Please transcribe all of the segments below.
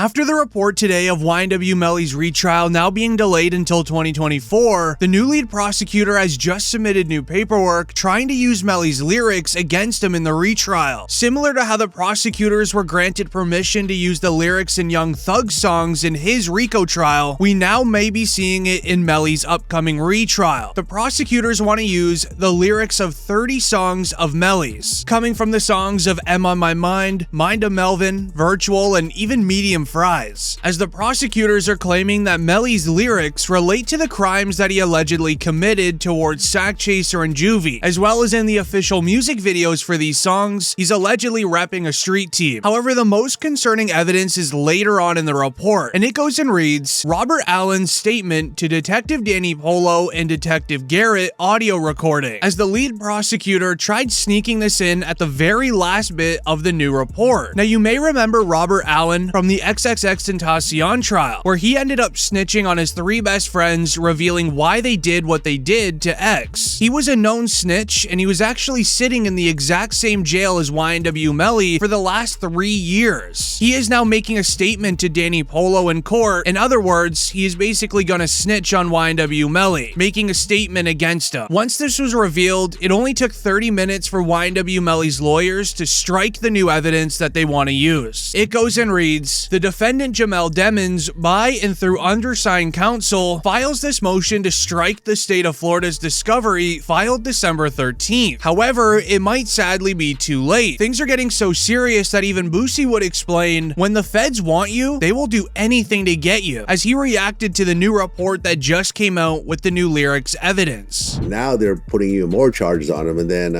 After the report today of YNW Melly's retrial now being delayed until 2024, the new lead prosecutor has just submitted new paperwork trying to use Melly's lyrics against him in the retrial. Similar to how the prosecutors were granted permission to use the lyrics in Young Thug's songs in his RICO trial, we now may be seeing it in Melly's upcoming retrial. The prosecutors want to use the lyrics of 30 songs of Melly's, coming from the songs of M on My Mind, Mind of Melvin, Virtual, and even Medium Fries, as the prosecutors are claiming that Melly's lyrics relate to the crimes that he allegedly committed towards Sakchaser and Juvy, as well as in the official music videos for these songs, he's allegedly repping a street team. However, the most concerning evidence is later on in the report, and it goes and reads, Robert Allen's statement to Detective Danny Polo and Detective Garrett audio recording, as the lead prosecutor tried sneaking this in at the very last bit of the new report. Now, you may remember Robert Allen from the XXXTentacion trial, where he ended up snitching on his three best friends, revealing why they did what they did to X. He was a known snitch, and he was actually sitting in the exact same jail as YNW Melly for the last 3 years. He is now making a statement to Danny Polo in court. In other words, he is basically gonna snitch on YNW Melly, making a statement against him. Once this was revealed, it only took 30 minutes for YNW Melly's lawyers to strike the new evidence that they want to use. It goes and reads, the defendant Jamel Demons, by and through undersigned counsel, files this motion to strike the state of Florida's discovery filed December 13th. However, it might sadly be too late. Things are getting so serious that even Boosie would explain, when the feds want you, they will do anything to get you, as he reacted to the new report that just came out with the new lyrics evidence. Now they're putting even more charges on him, and then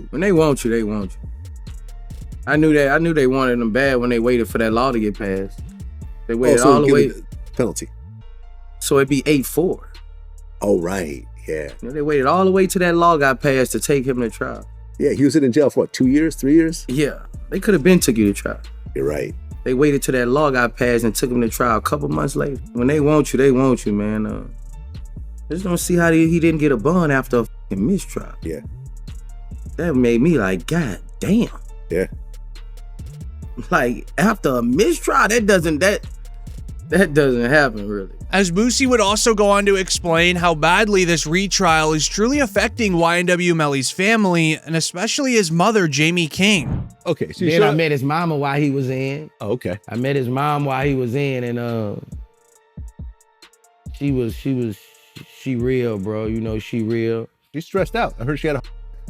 when they want you, they want you. I knew they wanted them bad when they waited for that law to get passed. They waited all the way. Penalty. So it'd be 8-4. Oh, right. Yeah. You know, they waited all the way till that law got passed to take him to trial. Yeah, he was in jail for what, 2 years, 3 years? Yeah. They could have been took you to trial. You're right. They waited till that law got passed and took him to trial a couple months later. When they want you, man. Just don't see how he didn't get a bond after a fucking mistrial. Yeah. That made me like, God damn. Yeah. Like, after a mistrial, that doesn't happen, really. As Boosie would also go on to explain how badly this retrial is truly affecting YNW Melly's family, and especially his mother, Jamie King. Okay, so then I met his mama while he was in. Oh, okay. I met his mom while he was in, and she real, bro. You know, she real. She's stressed out. I heard she had a...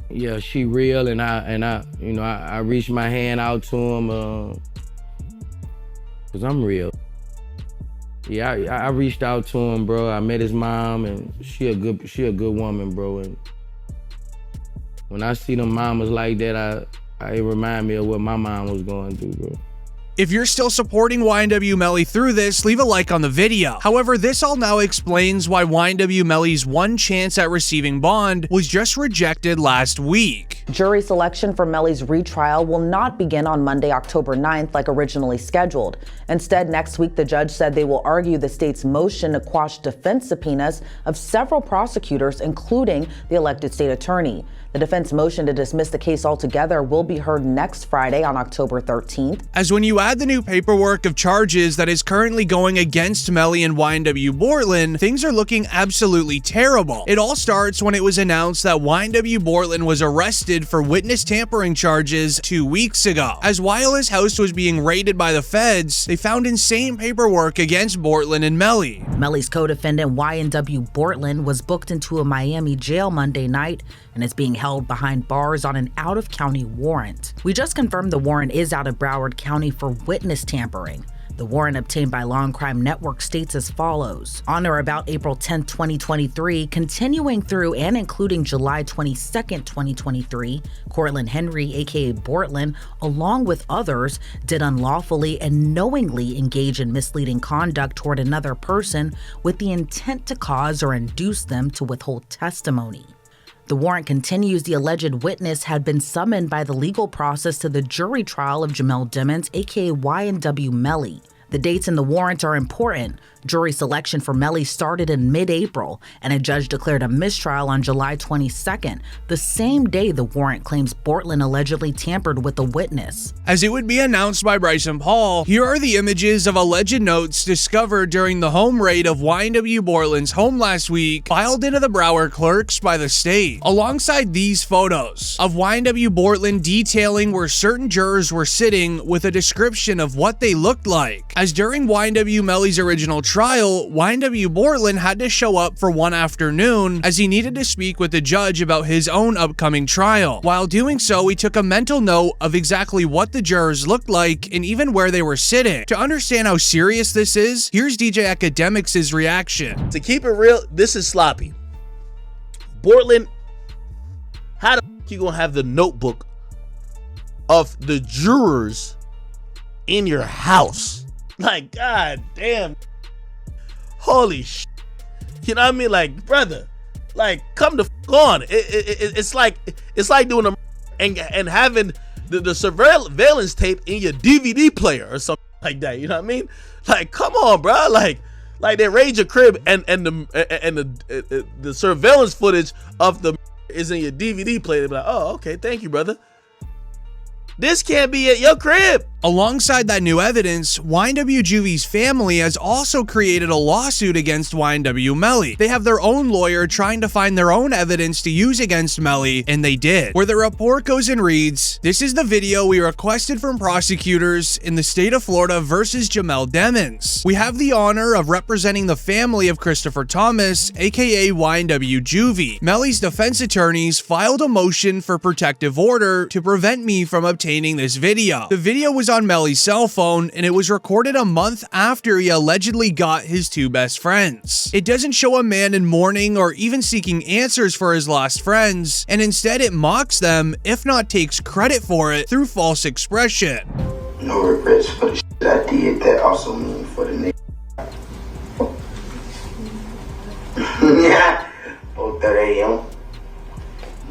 Yeah, she real, and I reached my hand out to him, cause I'm real. Yeah, I reached out to him, bro. I met his mom, and she a good woman, bro. And when I see them mamas like that, it remind me of what my mom was going through, bro. If you're still supporting YNW Melly through this, leave a like on the video. However, this all now explains why YNW Melly's one chance at receiving bond was just rejected last week. Jury selection for Melly's retrial will not begin on Monday, October 9th, like originally scheduled. Instead, next week, the judge said they will argue the state's motion to quash defense subpoenas of several prosecutors, including the elected state attorney. The defense motion to dismiss the case altogether will be heard next Friday on October 13th. As when you add the new paperwork of charges that is currently going against Melly and YNW Bortland, things are looking absolutely terrible. It all starts when it was announced that YNW Bortland was arrested for witness tampering charges 2 weeks ago. As while his house was being raided by the feds, they found insane paperwork against Bortland and Melly. Melly's co-defendant YNW Bortland was booked into a Miami jail Monday night and is being held behind bars on an out-of-county warrant. We just confirmed the warrant is out of Broward County for witness tampering. The warrant obtained by Law&Crime Network states as follows. On or about April 10, 2023, continuing through and including July 22, 2023, Cortland Henry, aka Bortland, along with others, did unlawfully and knowingly engage in misleading conduct toward another person with the intent to cause or induce them to withhold testimony. The warrant continues the alleged witness had been summoned by the legal process to the jury trial of Jamel Demons, aka YNW Melly. The dates in the warrant are important. Jury selection for Melly started in mid-April, and a judge declared a mistrial on July 22nd, the same day the warrant claims Bortlen allegedly tampered with a witness. As it would be announced by Bryson Paul, here are the images of alleged notes discovered during the home raid of YNW Bortlen's home last week, filed into the Broward clerks by the state. Alongside these photos of YNW Bortlen detailing where certain jurors were sitting with a description of what they looked like. As during YNW Melly's original trial, YNW Bortlen had to show up for one afternoon as he needed to speak with the judge about his own upcoming trial. While doing so, he took a mental note of exactly what the jurors looked like and even where they were sitting. To understand how serious this is, here's DJ Akademiks' reaction. To keep it real, this is sloppy. Bortlen, how the f you gonna have the notebook of the jurors in your house? Like, god damn. Holy shit. You know what I mean? Like, brother, like, come the f on. It's like doing a and having the surveillance tape in your DVD player or something like that. You know what I mean? Like, come on, bro. Like they raid your crib and the surveillance footage of the is in your DVD player. They be like, oh, okay, thank you, brother. This can't be at your crib. Alongside that new evidence, YNW Juvy's family has also created a lawsuit against YNW Melly. They have their own lawyer trying to find their own evidence to use against Melly, and they did. Where the report goes and reads, "This is the video we requested from prosecutors in the state of Florida versus Jamel Demons. We have the honor of representing the family of Christopher Thomas, aka YNW Juvy. Melly's defense attorneys filed a motion for protective order to prevent me from obtaining this video. The video was on Melly's cell phone, and it was recorded a month after he allegedly got his two best friends. It doesn't show a man in mourning or even seeking answers for his lost friends, and instead it mocks them, if not takes credit for it, through false expression. No regrets for the shit I did. That also mean for the nigga. Yeah. 4:30 a.m.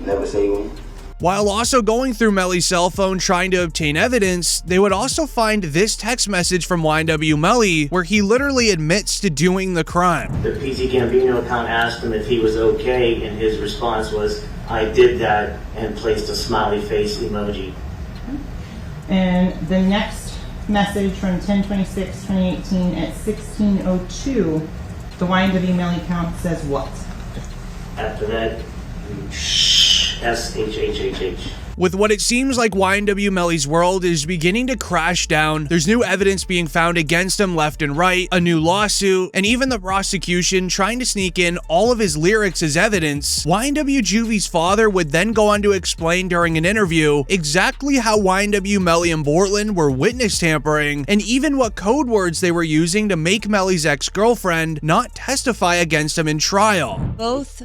Never say when. While also going through Melly's cell phone trying to obtain evidence, they would also find this text message from YNW Melly where he literally admits to doing the crime. The PC Gambino account asked him if he was okay, and his response was, I did that, and placed a smiley face emoji. And the next message from 10/26/2018 at 16:02, the YNW Melly account says what? After that, SHHHH. With what it seems like YNW Melly's world is beginning to crash down, there's new evidence being found against him left and right, a new lawsuit, and even the prosecution trying to sneak in all of his lyrics as evidence, YNW Juvy's father would then go on to explain during an interview exactly how YNW Melly and Bortlen were witness tampering, and even what code words they were using to make Melly's ex-girlfriend not testify against him in trial. Both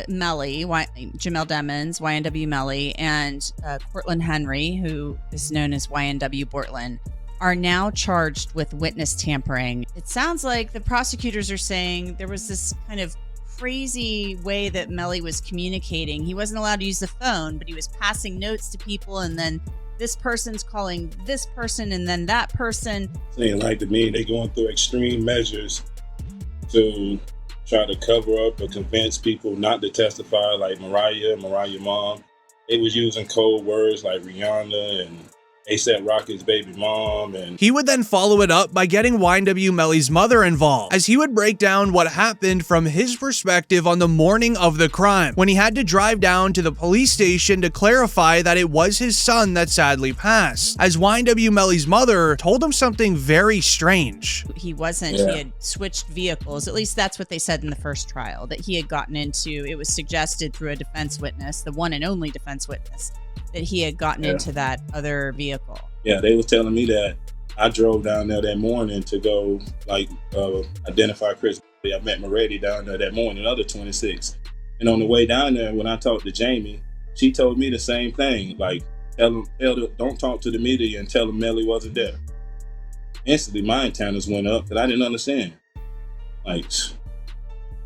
Melly, Jamel Demons, YNW Melly, and Cortland Henry, who is known as YNW Bortlen, are now charged with witness tampering. It sounds like the prosecutors are saying there was this kind of crazy way that Melly was communicating. He wasn't allowed to use the phone, but he was passing notes to people, and then this person's calling this person, and then that person. Saying like to me, they going through extreme measures to try to cover up or convince people not to testify, like Mariah mom. They was using code words like Rihanna and A$AP Rocky's baby mom. And he would then follow it up by getting YNW Melly's mother involved, as he would break down what happened from his perspective on the morning of the crime, when he had to drive down to the police station to clarify that it was his son that sadly passed, as YNW Melly's mother told him something very strange. He wasn't, he had switched vehicles. At least that's what they said in the first trial, that he had gotten into, it was suggested through a defense witness, the one and only defense witness, that he had gotten into that other vehicle. Yeah, they was telling me that I drove down there that morning to go identify Chris. I met Moretti down there that morning, other 26. And on the way down there, when I talked to Jamie, she told me the same thing. Like, don't talk to the media and tell them Melly wasn't there. Instantly, my antennas went up because I didn't understand. Like,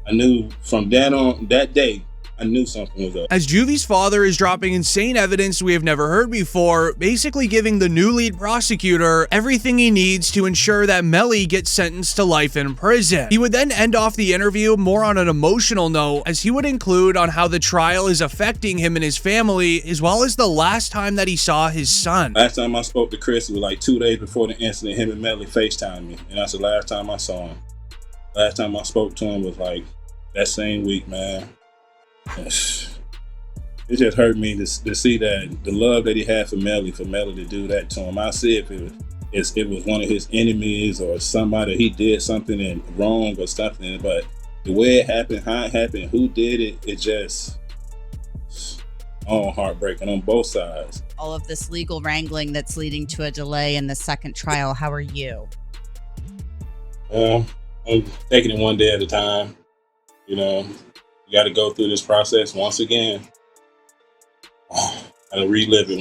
I knew from that day, I knew something was up. As Juvy's father is dropping insane evidence we have never heard before, basically giving the new lead prosecutor everything he needs to ensure that Melly gets sentenced to life in prison. He would then end off the interview more on an emotional note, as he would include on how the trial is affecting him and his family, as well as the last time that he saw his son. Last time I spoke to Chris, it was like 2 days before the incident. Him and Melly FaceTimed me, and that's the last time I saw him. Last time I spoke to him was like that same week, man. It just hurt me to see that the love that he had for Melly to do that to him. I see if it was one of his enemies or somebody, he did something wrong or something, but the way it happened, how it happened, who did it, it just heartbreaking on both sides. All of this legal wrangling that's leading to a delay in the second trial, how are you? I'm taking it one day at a time. You know, you got to go through this process once again. I'll relive it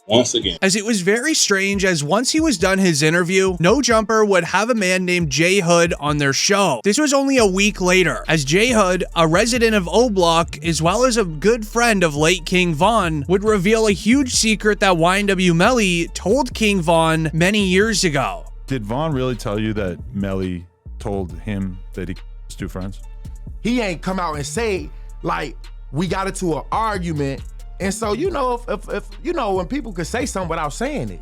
once again. As it was very strange, as once he was done his interview, No Jumper would have a man named J Hood on their show. This was only a week later, as J Hood, a resident of O Block, as well as a good friend of late King Von, would reveal a huge secret that YNW Melly told King Von many years ago. Did Von really tell you that Melly told him that he was two friends? He ain't come out and say, like, we got into an argument. And so, you know, if you know, when people could say something without saying it.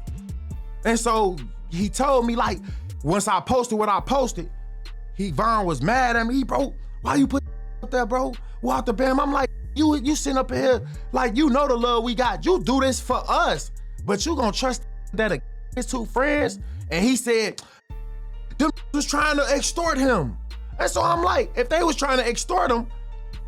And so he told me, like, once I posted what I posted, Von was mad at me. Bro, why you put up there, bro? Walk the bam. I'm like, you sitting up here, like, you know the love we got. You do this for us, but you gonna trust that his two friends? And he said, them was trying to extort him. And so I'm like, if they was trying to extort him,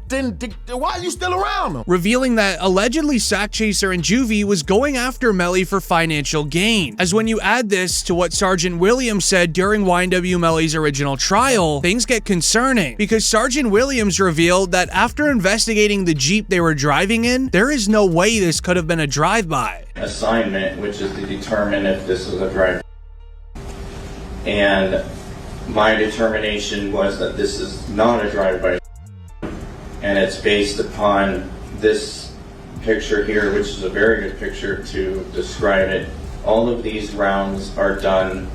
then why are you still around them? Revealing that allegedly Sakchaser and Juvy was going after Melly for financial gain. As when you add this to what Sergeant Williams said during YNW Melly's original trial, things get concerning, because Sergeant Williams revealed that after investigating the Jeep they were driving in, there is no way this could have been a drive-by. Assignment, which is to determine if this is a drive-by. And my determination was that this is not a drive-by. And it's based upon this picture here, which is a very good picture to describe it. All of these rounds are done.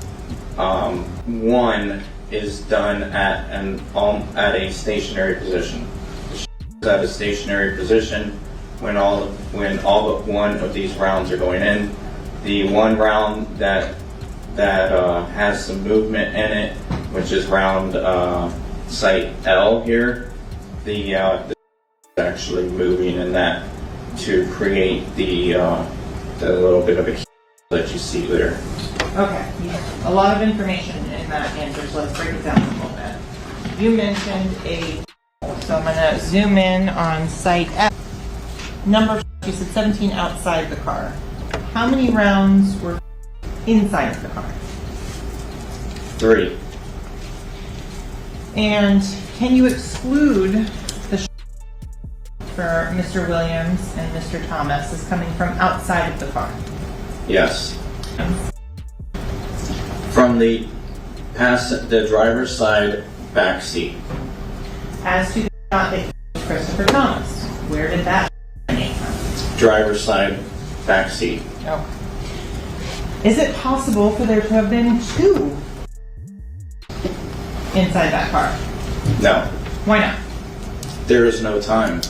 One is done at a stationary position. At a stationary position when all but one of these rounds are going in. The one round that has some movement in it, which is round site L here. The actually moving in that to create the little bit of a that you see there. Okay, a lot of information in that answer, so let's break it down a little bit. You mentioned so I'm gonna zoom in on site F. Number, you said 17 outside the car. How many rounds were inside of the car? 3. And can you exclude the for Mr. Williams and Mr. Thomas is coming from outside of the car? Yes. From the driver's side back seat. As to the shot that Christopher Thomas, where did that come from? Driver's side back seat. Okay. Is it possible for there to have been 2 inside that car? No. Why not? There is no time.